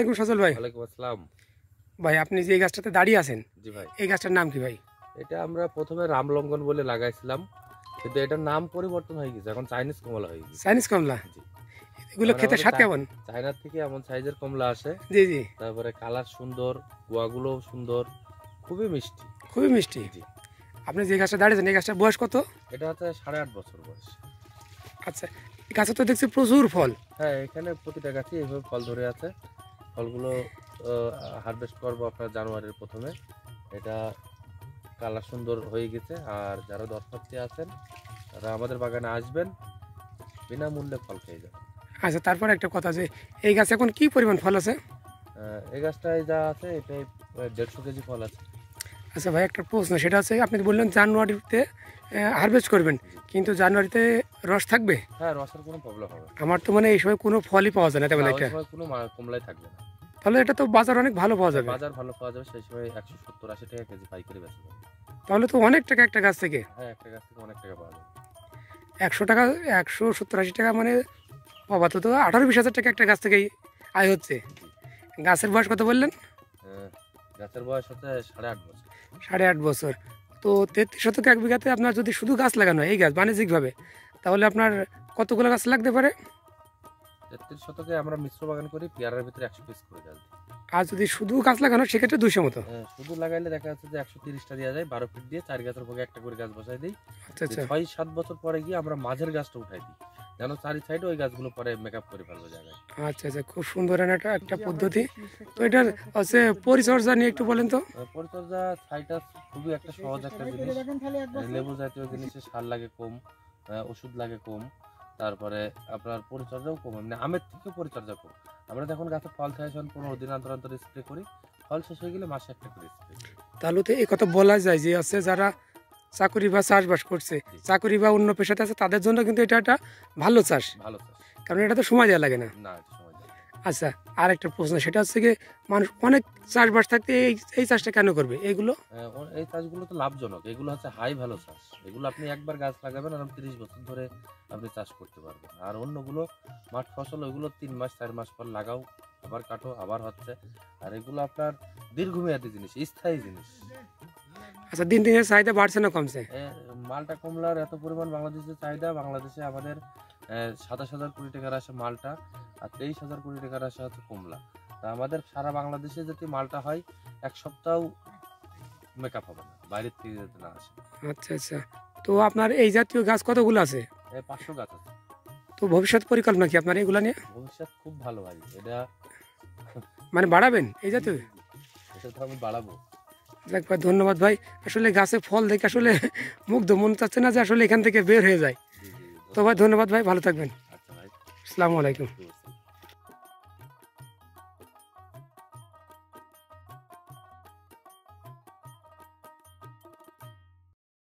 ওয়ালাইকুম সজল ভাই। ওয়ালাইকুম আসসালাম। ভাই আপনি যে এই গাছটাতে দাঁড়িয়ে আছেন, জি ভাই, এই গাছটার নাম কি ভাই? এটা আমরা প্রথমে রামলঙ্গন বলে লাগাইছিলাম, কিন্তু এটার নাম পরিবর্তন হয়ে গেছে, এখন চাইনিজ কমলা হয়ে গেছে। চাইনিজ কমলা? জি। এগুলো খেতে স্বাদ কেমন? চায়নার থেকে এমন সাইজের কমলা আসে। জি জি। তারপরে কালার সুন্দর, গোয়াগুলো সুন্দর, খুবই মিষ্টি। খুবই মিষ্টি। জি। আপনি যে গাছটা দাঁড়িয়েছেন এই গাছটার বয়স কত? এটা হচ্ছে 8.5 বছর বয়স। আচ্ছা, এই গাছে তো দেখছি প্রচুর ফল। হ্যাঁ, এখানে প্রতিটা গাছে এইভাবে ফল ধরে আছে। ফলগুলো হারভেস্ট করবো আপনার জানুয়ারির প্রথমে। এটা কালার সুন্দর হয়ে গেছে। আর যারা দর্শনার্থী আছেন তারা আমাদের বাগানে আসবেন, বিনামূল্যে ফল খেয়ে যাবেন। আচ্ছা, তারপর একটা কথা, যে এই গাছে এখন কি পরিমাণ ফল আছে? এই গাছটায় যা আছে এটাই 150 কেজি ফল আছে। আচ্ছা ভাই, একটা প্রশ্ন, সেটা হচ্ছে আপনি বললেন জানুয়ারিতে হারভেস্ট করবেন, কিন্তু জানুয়ারিতে রস থাকবে? হ্যাঁ, রসের কোনো প্রবলেম হবে না। আমার তো মানে এই সময় কোনো ফলই পাওয়া যায় না তেমন ওই একটা। সময় কোনো কমলাই থাকবে না। তাহলে এটা তো বাজার অনেক ভালো পাওয়া যাবে। বাজার ভালো পাওয়া যাবে, সেই সময় 170-80 টাকা কেজি পাইকারি বেচা যাবে। তাহলে তো অনেক টাকা একটা গাছ থেকে। হ্যাঁ, একটা গাছ থেকে অনেক টাকা পাওয়া যাবে। 100 টাকা, 170-80 টাকা মানে বাবা, তো 18-20 হাজার টাকা একটা গাছ থেকেই আয় হচ্ছে। গাছের বয়স কত বললেন? গাছের বয়স হচ্ছে 8.5 বছর। 8.5 বছর। তো 33 শতক 1 বিঘাতে আপনার যদি শুধু গাছ লাগানো হয়, এই গাছ বাণিজ্যিকভাবে, তাহলে আপনার কতগুলো গাছ লাগতে পারে? 33 শতকে আমরা মিশ্র বাগান করি, পেয়ারার ভিতরে 100 পিস করে গাছ দিই। আর যদি শুধু গাছ লাগানো হয়, সেক্ষেত্রে 200 মতো। শুধু লাগাইলে দেখা যাচ্ছে যে 130টা দেওয়া যায়, 12 ফিট দিয়ে 4 গাছের পক্ষে একটা করে গাছ বসাই দিই। আচ্ছা আচ্ছা 6-7 বছর পরে গিয়ে আমরা মাঝের গাছটা উঠাই দিই, যেন চারি সাইডে ওই গাছগুলো পরে মেকআপ করে ফেলবে জায়গায়। আচ্ছা আচ্ছা, খুব সুন্দর একটা পদ্ধতি। তো এটার হচ্ছে পরিচর্যা নিয়ে একটু বলেন তো। পরিচর্যা সাইটাস খুবই একটা সহজ একটা জিনিস। লেবু জাতীয় জিনিসে সার লাগে কম, ওষুধ লাগে কম, তারপরে আপনার পরিচর্যাও কম, মানে আমের থেকে পরিচর্যা কম। আমরা যখন গাছে ফল থাকে 15 দিন অন্তর অন্তর স্প্রে করি, ফল শেষ হয়ে গেলে মাসে একটা করে স্প্রে করি। তাহলে তো এই কথা বলা যায় যে আছে যারা চাকরি বা চাষবাস করছে, চাকরি বা অন্য পেশাতে আছে, তাদের জন্য কিন্তু এটা একটা ভালো চাষ। ভালো চাষ, কারণ এটা তো সময় দেওয়া লাগে না। না এটা সময় লাগে না। আচ্ছা, আর একটা প্রশ্ন, সেটা হচ্ছে কি, মানুষ অনেক চাষবাস থাকতে এই চাষটা কেন করবে? এইগুলো এই চাষগুলো তো লাভজনক, এগুলো হচ্ছে হাই ভ্যালু চাষ। এগুলো আপনি একবার গাছ লাগাবেন আর 30 বছর ধরে আপনি চাষ করতে পারবেন। আর অন্যগুলো মাঠ ফসল, ওইগুলো 3 মাস 4 মাস পর লাগাও, আবার কাটো, আবার হচ্ছে। আর এগুলো আপনার দীর্ঘমেয়াদী জিনিস, স্থায়ী জিনিস। আচ্ছা, দিন দিনের চাহিদা বাড়ছে না কমছে? মালটা কমলার এত পরিমাণ বাংলাদেশের চাহিদা, বাংলাদেশে আমাদের 27,000 কোটি টাকার আসে মালটা, আর 23,000 কোটি টাকার আসে হচ্ছে কমলা। তা আমাদের সারা বাংলাদেশে যদি মালটা হয়, 1 সপ্তাহ মেকআপ হবে না, বাইরের থেকে যদি না আসে। আচ্ছা আচ্ছা, তো আপনার এই জাতীয় গাছ কতগুলো আছে? 500 গাছ আছে। তো ভবিষ্যৎ পরিকল্পনা কি আপনার এগুলা নিয়ে? ভবিষ্যৎ খুব ভালো ভাই, এটা মানে বাড়াবেন এই জাতীয়? এটা তো আমি বাড়াবো। যাক ভাই, ধন্যবাদ ভাই। আসলে গাছে ফল দেখে আসলে মুগ্ধ, মন চাচ্ছে না যে আসলে এখান থেকে বের হয়ে যায়। জি জি, তো ভাই ধন্যবাদ ভাই, ভালো থাকবেন। আচ্ছা ভাই, আসসালামু আলাইকুম।